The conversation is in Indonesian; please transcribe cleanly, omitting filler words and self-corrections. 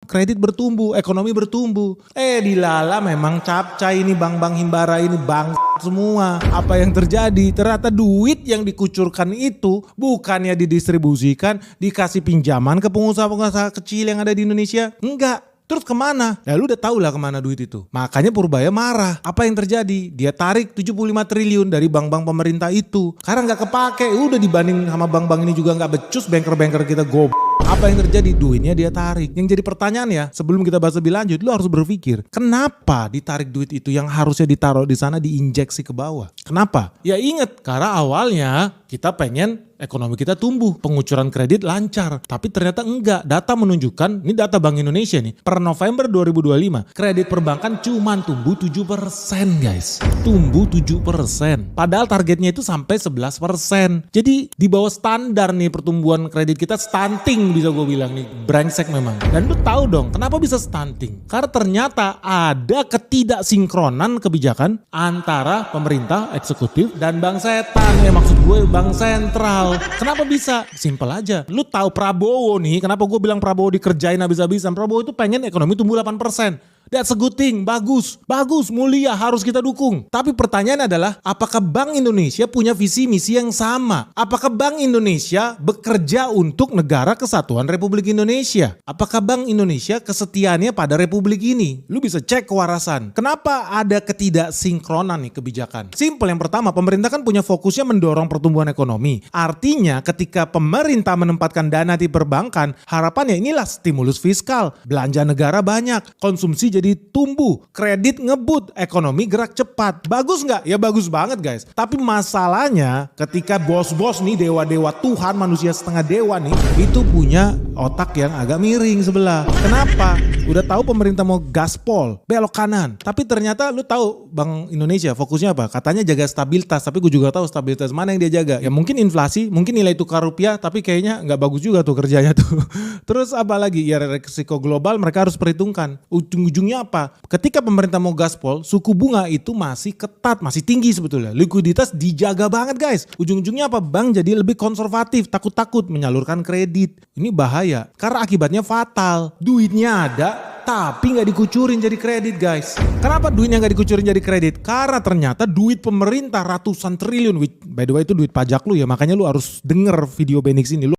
kredit bertumbuh, ekonomi bertumbuh. Dilala memang capcay ini bank-bank himbara ini bang semua. Apa yang terjadi? Ternyata duit yang dikucurkan itu bukannya didistribusikan, dikasih pinjaman ke pengusaha-pengusaha kecil yang ada di Indonesia. Enggak. Terus kemana? Ya lu udah tau lah kemana duit itu. Makanya Purbaya marah. Apa yang terjadi? Dia tarik 75 triliun dari bank-bank pemerintah itu. Karena gak kepake. Udah dibanding sama bank-bank ini juga gak becus, banker-banker kita Apa yang terjadi? Duitnya dia tarik. Yang jadi pertanyaan ya, sebelum kita bahas lebih lanjut, lu harus berpikir, kenapa ditarik duit itu yang harusnya ditaruh di sana diinjeksi ke bawah? Kenapa? Ya inget, karena awalnya kita pengen ekonomi kita tumbuh, pengucuran kredit lancar. Tapi ternyata enggak. Data menunjukkan, ini data Bank Indonesia nih, per November 2025, kredit perbankan cuman tumbuh 7% guys. Tumbuh 7%. Padahal targetnya itu sampai 11%. Jadi di bawah standar nih pertumbuhan kredit kita, stunting bisa gue bilang nih. Brengsek memang. Dan lu tahu dong, kenapa bisa stunting? Karena ternyata ada ketidaksinkronan kebijakan antara pemerintah, eksekutif, dan bank setan. Ya maksud gue bank sentral. Kenapa bisa? Simpel aja. Lu tahu Prabowo nih, kenapa gue bilang Prabowo dikerjain habis-habisan? Prabowo itu pengen ekonomi tumbuh 8%. That's a good thing, bagus, mulia, harus kita dukung. Tapi pertanyaan adalah, apakah Bank Indonesia punya visi misi yang sama? Apakah Bank Indonesia bekerja untuk negara kesatuan Republik Indonesia? Apakah Bank Indonesia kesetiaannya pada Republik ini? Lu bisa cek kewarasan. Kenapa ada ketidaksinkronan nih kebijakan? Simple, yang pertama, pemerintah kan punya fokusnya mendorong pertumbuhan ekonomi. Artinya ketika pemerintah menempatkan dana di perbankan, harapannya inilah stimulus fiskal, belanja negara banyak, konsumsi jadi tumbuh, kredit ngebut, ekonomi gerak cepat. Bagus nggak? Ya bagus banget guys. Tapi masalahnya ketika bos-bos nih, dewa-dewa Tuhan, manusia setengah dewa nih, itu punya otak yang agak miring sebelah. Kenapa? Udah tahu pemerintah mau gaspol, belok kanan. Tapi ternyata lu tahu Bank Indonesia fokusnya apa? Katanya jaga stabilitas, tapi gue juga tahu stabilitas mana yang dia jaga. Ya mungkin inflasi, mungkin nilai tukar rupiah, tapi kayaknya nggak bagus juga tuh kerjanya tuh. Terus apa lagi? Ya resiko global mereka harus perhitungkan. Ujung-ujungnya apa? Ketika pemerintah mau gaspol, suku bunga itu masih ketat, masih tinggi sebetulnya. Likuiditas dijaga banget guys. Ujung-ujungnya apa? Bank jadi lebih konservatif, takut-takut menyalurkan kredit. Ini bahaya, karena akibatnya fatal. Duitnya ada, tapi nggak dikucurin jadi kredit guys. Kenapa duitnya nggak dikucurin jadi kredit? Karena ternyata duit pemerintah ratusan triliun. By the way itu duit pajak lu ya, makanya lu harus denger video Benix ini.